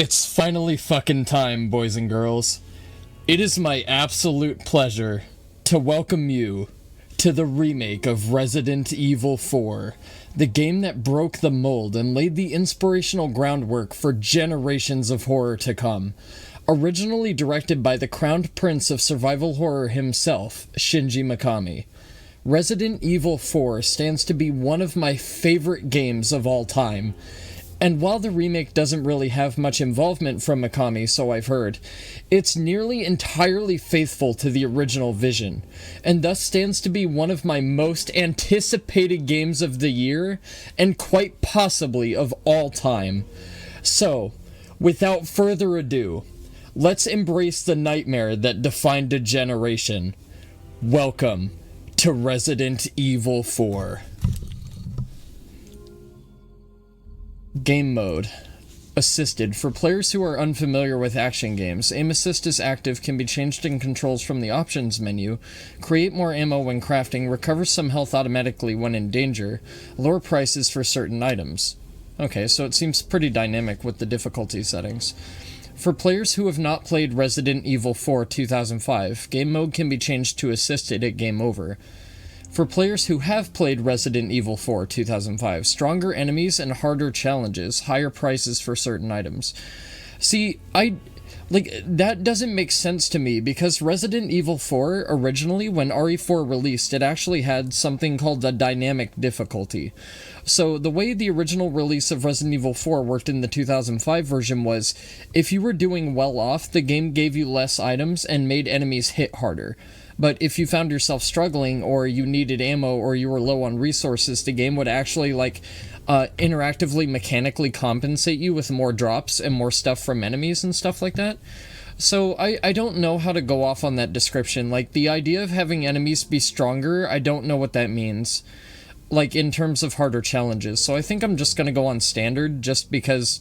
It's finally fucking time, boys and girls. It is my absolute pleasure to welcome you to the remake of Resident Evil 4, the game that broke the mold and laid the inspirational groundwork for generations of horror to come. Originally directed by the crowned prince of survival horror himself, Shinji Mikami. Resident Evil 4 stands to be one of my favorite games of all time. And while the remake doesn't really have much involvement from Mikami, so I've heard, it's nearly entirely faithful to the original vision, and thus stands to be one of my most anticipated games of the year, and quite possibly of all time. So, without further ado, let's embrace the nightmare that defined a generation. Welcome to Resident Evil 4. Game mode. Assisted. For players who are unfamiliar with action games, aim assist is active, can be changed in controls from the options menu, create more ammo when crafting, recover some health automatically when in danger, lower prices for certain items. Okay, so it seems pretty dynamic with the difficulty settings. For players who have not played Resident Evil 4 2005, game mode can be changed to assisted at game over. For players who have played Resident Evil 4 2005, stronger enemies and harder challenges, higher prices for certain items. See, that doesn't make sense to me, because Resident Evil 4, originally, when RE4 released, it actually had something called the dynamic difficulty. So the way the original release of Resident Evil 4 worked in the 2005 version was, if you were doing well off, the game gave you less items and made enemies hit harder. But if you found yourself struggling, or you needed ammo, or you were low on resources, the game would actually, interactively, mechanically compensate you with more drops and more stuff from enemies and stuff like that. So I don't know how to go off on that description. Like, the idea of having enemies be stronger, I don't know what that means. Like, in terms of harder challenges. So I think I'm just gonna go on standard, just because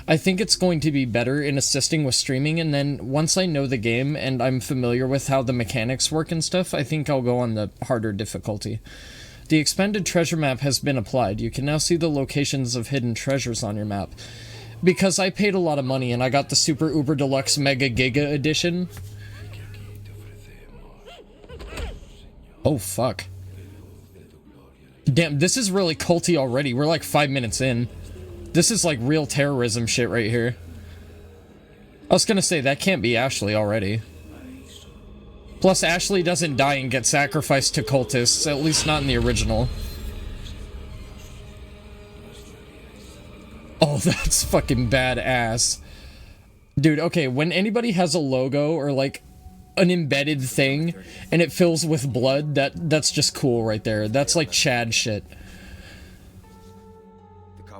I think it's going to be better in assisting with streaming, and then once I know the game and I'm familiar with how the mechanics work and stuff, I think I'll go on the harder difficulty. The expanded treasure map has been applied. You can now see the locations of hidden treasures on your map. Because I paid a lot of money and I got the Super Uber Deluxe Mega Giga Edition. Oh, fuck. Damn, this is really culty already. We're like 5 minutes in. This is like real terrorism shit right here. I was gonna say, that can't be Ashley already. Plus, Ashley doesn't die and get sacrificed to cultists, at least not in the original. Oh, that's fucking badass. Dude, okay, when anybody has a logo or like an embedded thing and it fills with blood, that's just cool right there. That's like Chad shit.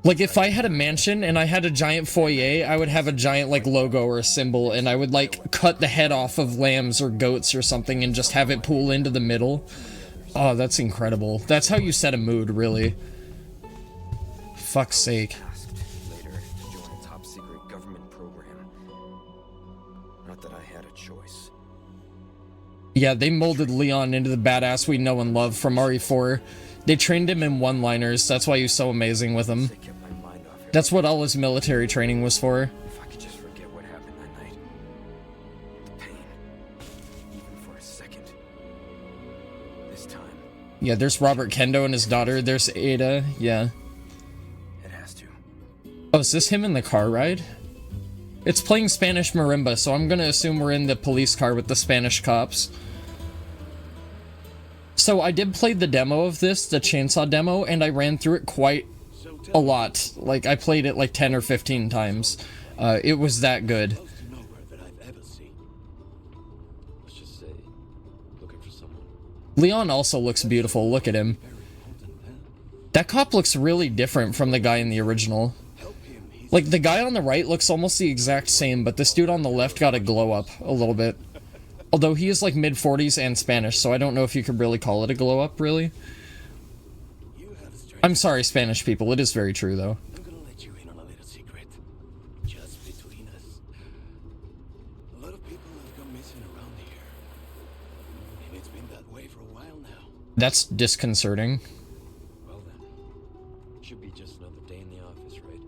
Like, if I had a mansion and I had a giant foyer, I would have a giant, like, logo or a symbol, and I would, like, cut the head off of lambs or goats or something and just have it pool into the middle. Oh, that's incredible. That's how you set a mood, really. Fuck's sake. Later to join a top-secret government program. Not that I had a choice. Yeah, they molded Leon into the badass we know and love from RE4. They trained him in one-liners, that's why he was so amazing with them. That's what all his military training was for. If I could just forget what happened that night. The pain. Even for a second. This time. Yeah, there's Robert Kendo and his daughter. There's Ada. Yeah. It has to. Oh, is this him in the car ride? It's playing Spanish marimba, so I'm gonna assume we're in the police car with the Spanish cops. So I did play the demo of this, the chainsaw demo, and I ran through it quite a lot. Like, I played it like 10 or 15 times. It was that good. Leon also looks beautiful, look at him. That cop looks really different from the guy in the original. Like, the guy on the right looks almost the exact same, but this dude on the left got a glow up a little bit. Although he is like mid-40s and Spanish, so I don't know if you could really call it a glow up, really. I'm sorry, Spanish people, it is very true, though. I'm gonna let you in on a little secret. Just between us. A lot of people have gone missing around here. And it's been that way for a while now. That's disconcerting. Well then, should be just another day in the office, right?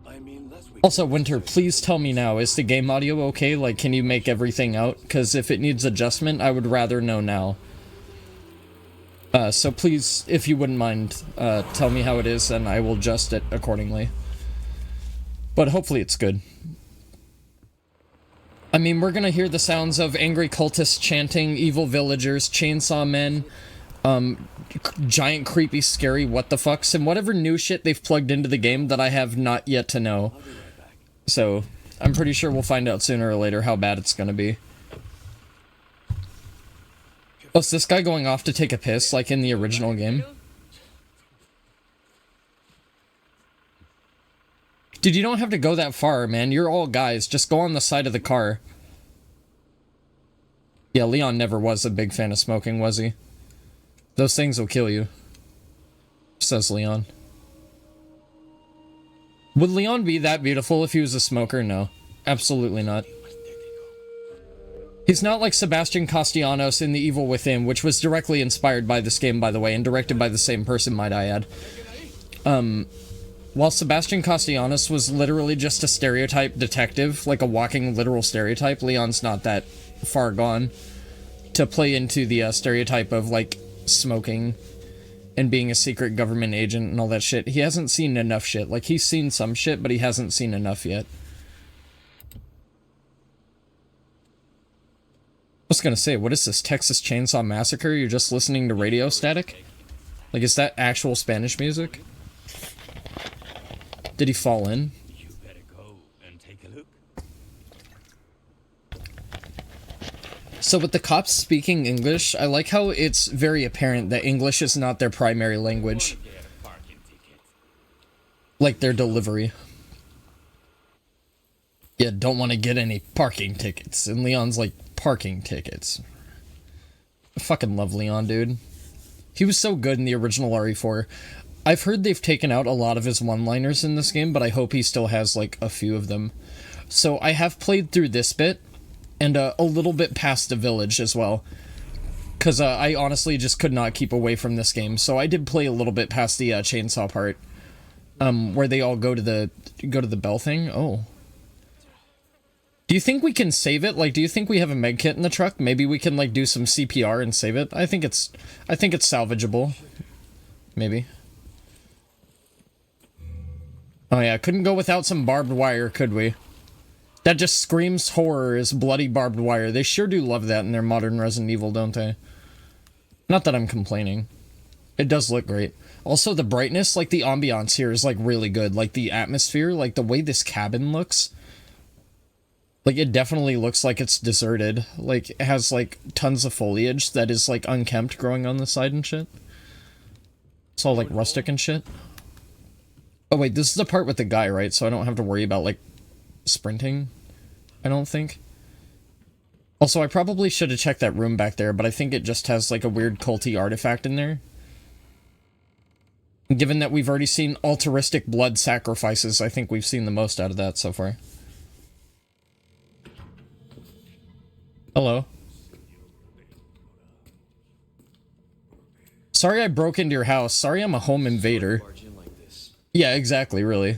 I mean, last Also, Winter, please tell me now, is the game audio okay? Like, can you make everything out? Because if it needs adjustment, I would rather know now. So please, if you wouldn't mind, tell me how it is, and I will adjust it accordingly. But hopefully it's good. I mean, we're gonna hear the sounds of angry cultists chanting, evil villagers, chainsaw men, giant creepy scary what the fucks, and whatever new shit they've plugged into the game that I have not yet to know. So, I'm pretty sure we'll find out sooner or later how bad it's gonna be. Oh, is this guy going off to take a piss, like in the original game? Dude, you don't have to go that far, man. You're all guys. Just go on the side of the car. Yeah, Leon never was a big fan of smoking, was he? Those things will kill you, says Leon. Would Leon be that beautiful if he was a smoker? No, absolutely not. He's not like Sebastian Castellanos in The Evil Within, which was directly inspired by this game, by the way, and directed by the same person, might I add. While Sebastian Castellanos was literally just a stereotype detective, like a walking literal stereotype, Leon's not that far gone to play into the stereotype of, like, smoking and being a secret government agent and all that shit. He hasn't seen enough shit. Like, he's seen some shit, but he hasn't seen enough yet. I was gonna say, what is this, Texas Chainsaw Massacre? You're just listening to radio static? Like, is that actual Spanish music? Did he fall in? You better go and take a look. So with the cops speaking English, I like how it's very apparent that English is not their primary language. Like their delivery. Yeah, don't want to get any parking tickets. And Leon's like, parking tickets. I fucking love Leon, dude. He was so good in the original RE4. I've heard they've taken out a lot of his one-liners in this game, but I hope he still has, like, a few of them. So I have played through this bit, and a little bit past the village as well. Because I honestly just could not keep away from this game, so I did play a little bit past the chainsaw part. Where they all go to the bell thing. Oh. Do you think we can save it? Like, do you think we have a med kit in the truck? Maybe we can, like, do some CPR and save it? I think it's salvageable. Maybe. Oh yeah, couldn't go without some barbed wire, could we? That just screams horror, is bloody barbed wire. They sure do love that in their modern Resident Evil, don't they? Not that I'm complaining. It does look great. Also, the brightness, like the ambiance here is like really good. Like the atmosphere, like the way this cabin looks. Like it definitely looks like it's deserted. Like it has like tons of foliage that is like unkempt growing on the side and shit. It's all like rustic and shit. Oh wait, this is the part with the guy, right? So I don't have to worry about, like, sprinting, I don't think. Also, I probably should have checked that room back there, but I think it just has, like, a weird culty artifact in there. Given that we've already seen altruistic blood sacrifices, I think we've seen the most out of that so far. Hello. Sorry I broke into your house. Sorry I'm a home invader. Yeah, exactly, really.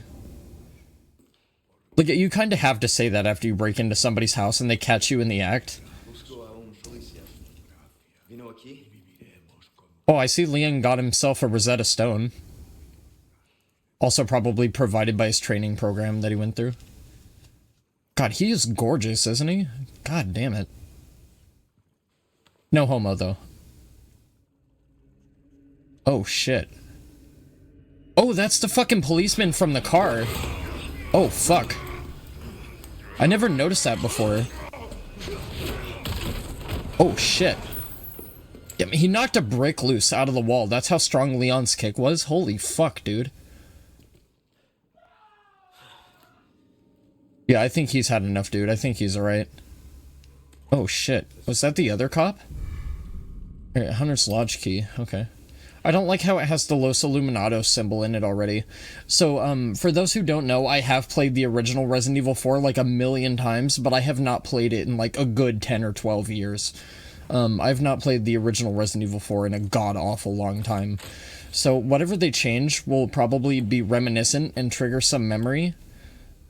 Like, you kind of have to say that after you break into somebody's house and they catch you in the act. Oh, I see Leon got himself a Rosetta Stone. Also probably provided by his training program that he went through. God, he is gorgeous, isn't he? God damn it. No homo, though. Oh, shit. Oh, that's the fucking policeman from the car. Oh, fuck. I never noticed that before. Oh, shit. Yeah, he knocked a brick loose out of the wall. That's how strong Leon's kick was? Holy fuck, dude. Yeah, I think he's had enough, dude. I think he's alright. Oh, shit. Was that the other cop? Alright, Hunter's Lodge key. Okay. I don't like how it has the Los Illuminados symbol in it already. So, for those who don't know, I have played the original Resident Evil 4 like a million times, but I have not played it in like a good 10 or 12 years. I've not played the original Resident Evil 4 in a god-awful long time. So, whatever they change will probably be reminiscent and trigger some memory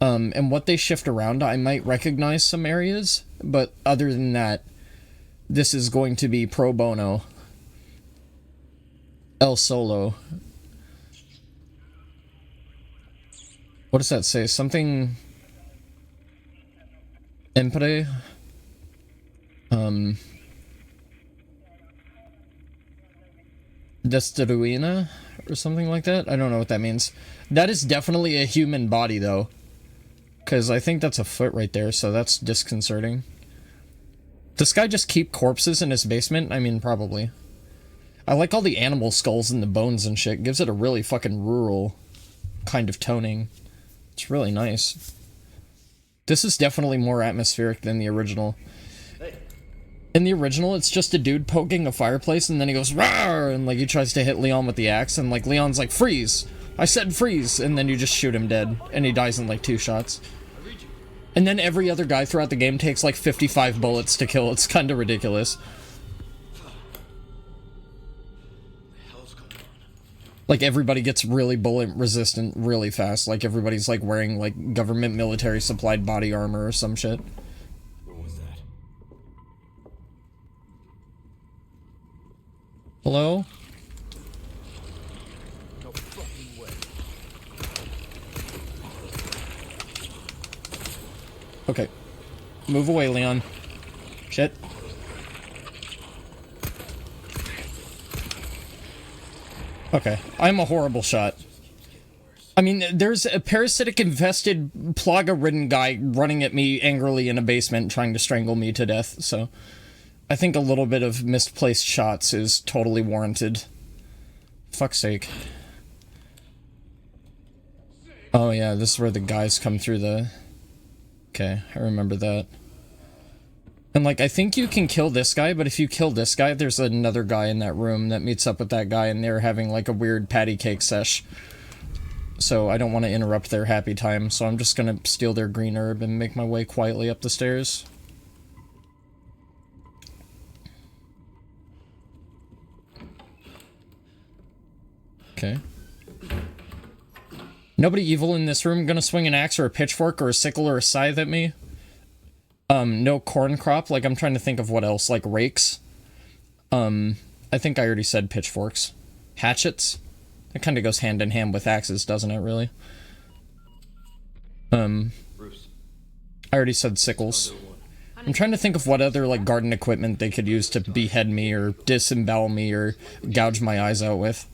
And what they shift around, I might recognize some areas, but other than that, this is going to be pro bono. El Solo. What does that say? Something... Empre? Destruina? Or something like that? I don't know what that means. That is definitely a human body, though. Because I think that's a foot right there, so that's disconcerting. Does this guy just keep corpses in his basement? I mean, probably. I like all the animal skulls and the bones and shit. Gives it a really fucking rural kind of toning. It's really nice. This is definitely more atmospheric than the original. In the original, it's just a dude poking a fireplace, and then he goes, "Rawr!" and like he tries to hit Leon with the axe, and like Leon's like, "Freeze! I said freeze!" and then you just shoot him dead, and he dies in like 2 shots. And then every other guy throughout the game takes like 55 bullets to kill. It's kind of ridiculous. Like, everybody gets really bullet resistant really fast. Like, everybody's, like, wearing, like, government military supplied body armor or some shit. What was that? Hello? No fucking way. Okay. Move away, Leon. Shit. Okay, I'm a horrible shot. I mean, there's a parasitic infested, plaga-ridden guy running at me angrily in a basement trying to strangle me to death, so I think a little bit of misplaced shots is totally warranted. Fuck's sake. Oh yeah, this is where the guys come through the... Okay, I remember that. And, like, I think you can kill this guy, but if you kill this guy, there's another guy in that room that meets up with that guy, and they're having, like, a weird patty cake sesh. So I don't want to interrupt their happy time, so I'm just gonna steal their green herb and make my way quietly up the stairs. Okay. Nobody evil in this room gonna swing an axe or a pitchfork or a sickle or a scythe at me? No corn crop, like, I'm trying to think of what else, like rakes. I think I already said pitchforks. Hatchets? That kind of goes hand in hand with axes, doesn't it, really? Bruce. I already said sickles. I'm trying to think of what other, like, garden equipment they could use to behead me or disembowel me or gouge my eyes out with.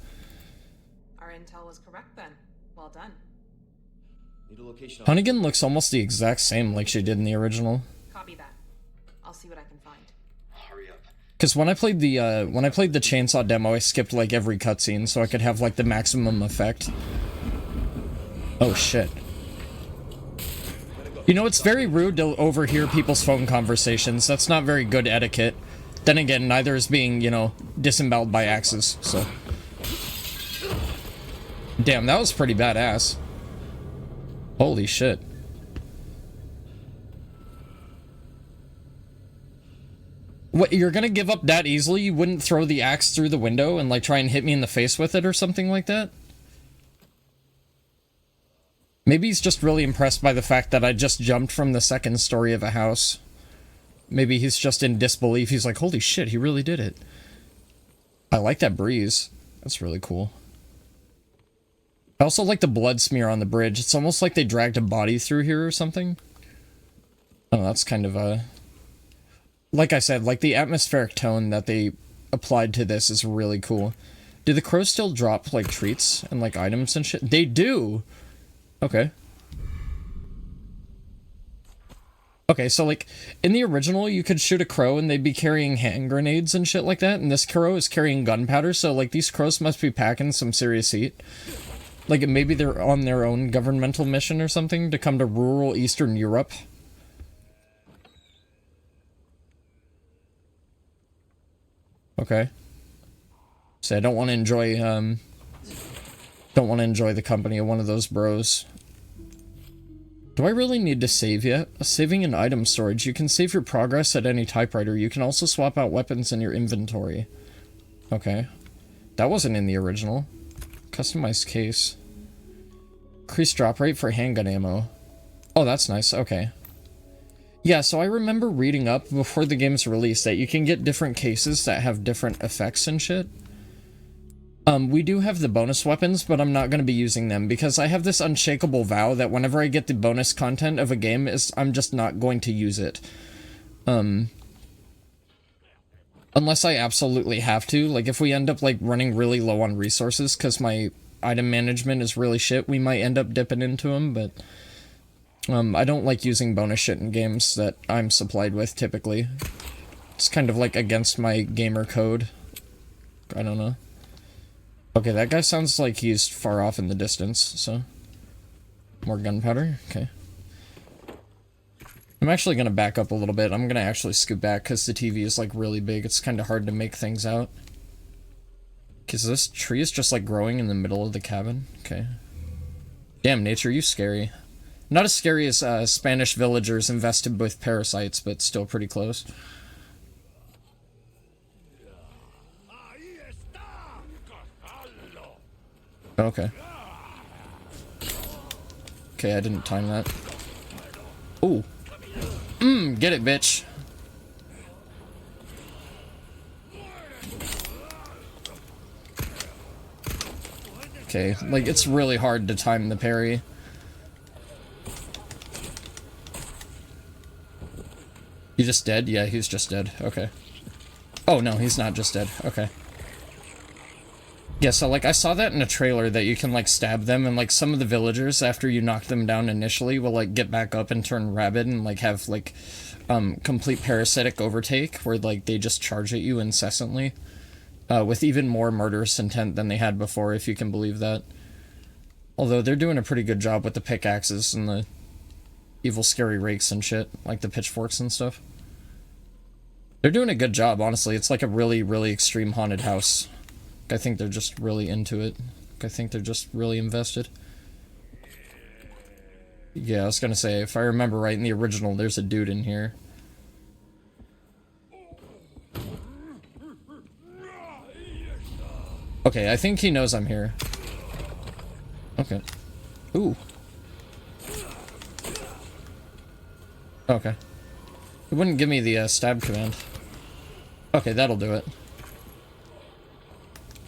Our intel was correct then. Well done. Need a location. Hunnigan looks almost the exact same like she did in the original. Copy that. I'll see what I can find. Hurry up. Because when I played the chainsaw demo, I skipped like every cutscene so I could have like the maximum effect. Oh shit. You know, it's very rude to overhear people's phone conversations. That's not very good etiquette. Then again, neither is being, you know, disemboweled by axes, so... Damn, that was pretty badass. Holy shit. What, you're gonna give up that easily? You wouldn't throw the axe through the window and, like, try and hit me in the face with it or something like that? Maybe he's just really impressed by the fact that I just jumped from the second story of a house. Maybe he's just in disbelief. He's like, holy shit, he really did it. I like that breeze. That's really cool. I also like the blood smear on the bridge. It's almost like they dragged a body through here or something. Oh, that's kind of a... Like I said, like the atmospheric tone that they applied to this is really cool. Do the crows still drop, like, treats and, like, items and shit? They do! Okay. Okay, so, like, in the original, you could shoot a crow and they'd be carrying hand grenades and shit like that, and this crow is carrying gunpowder, so, like, these crows must be packing some serious heat. Like, maybe they're on their own governmental mission or something to come to rural Eastern Europe. Okay. So I don't want to enjoy, the company of one of those bros. Do I really need to save yet? Saving in item storage. You can save your progress at any typewriter. You can also swap out weapons in your inventory. Okay. That wasn't in the original. Customized case. Increased drop rate for handgun ammo. Oh, that's nice. Okay. Yeah, so I remember reading up before the game's release that you can get different cases that have different effects and shit. We do have the bonus weapons, but I'm not going to be using them because I have this unshakable vow that whenever I get the bonus content of a game, I'm just not going to use it. Unless I absolutely have to. Like, if we end up, like, running really low on resources because my item management is really shit, we might end up dipping into them, but... I don't like using bonus shit in games that I'm supplied with, typically. It's kind of, like, against my gamer code. I don't know. Okay, that guy sounds like he's far off in the distance, so... More gunpowder? Okay. I'm actually gonna back up a little bit. I'm gonna actually scoot back, because the TV is, like, really big. It's kind of hard to make things out. Because this tree is just, like, growing in the middle of the cabin. Okay. Damn, nature, you scary. Not as scary as Spanish villagers infested with parasites, but still pretty close. Okay. Okay, I didn't time that. Ooh. Get it, bitch. Okay, like, it's really hard to time the parry. He just dead? Yeah, he's just dead. Okay. Oh, no, he's not just dead. Okay. Yeah, so, like, I saw that in a trailer that you can, like, stab them, and, like, some of the villagers, after you knock them down initially, will, like, get back up and turn rabid and, like, have, like, complete parasitic overtake, where, like, they just charge at you incessantly, with even more murderous intent than they had before, if you can believe that. Although, they're doing a pretty good job with the pickaxes and the evil, scary rakes and shit, like the pitchforks and stuff. They're doing a good job, honestly. It's like a really, really extreme haunted house. I think they're just really into it. I think they're just really invested. Yeah, I was gonna say, if I remember right, in the original, there's a dude in here. Okay, I think he knows I'm here. Okay. Ooh. Okay. It wouldn't give me the stab command. Okay, that'll do it.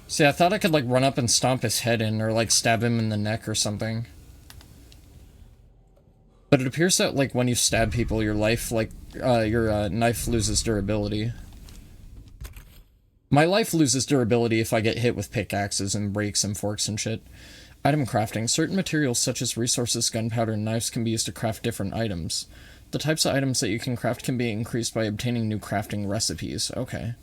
See, I thought I could, like, run up and stomp his head in, or, like, stab him in the neck or something. But it appears that, like, when you stab people, your life, like, your knife loses durability. My life loses durability if I get hit with pickaxes and rakes and forks and shit. Item crafting. Certain materials, such as resources, gunpowder, and knives, can be used to craft different items. The types of items that you can craft can be increased by obtaining new crafting recipes. Okay.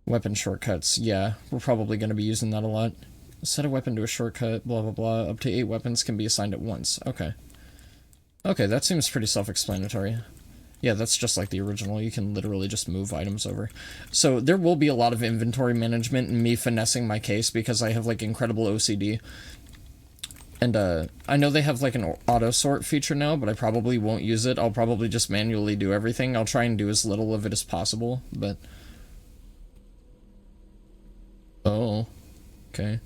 Weapon shortcuts. Yeah, we're probably going to be using that a lot. Set a weapon to a shortcut, blah, blah, blah. Up to 8 weapons can be assigned at once. Okay. Okay, that seems pretty self-explanatory. Yeah, that's just like the original. You can literally just move items over. So there will be a lot of inventory management and me finessing my case because I have, like, incredible OCD. And, I know they have, like, an auto-sort feature now, but I probably won't use it. I'll probably just manually do everything. I'll try and do as little of it as possible, but... Oh. Okay.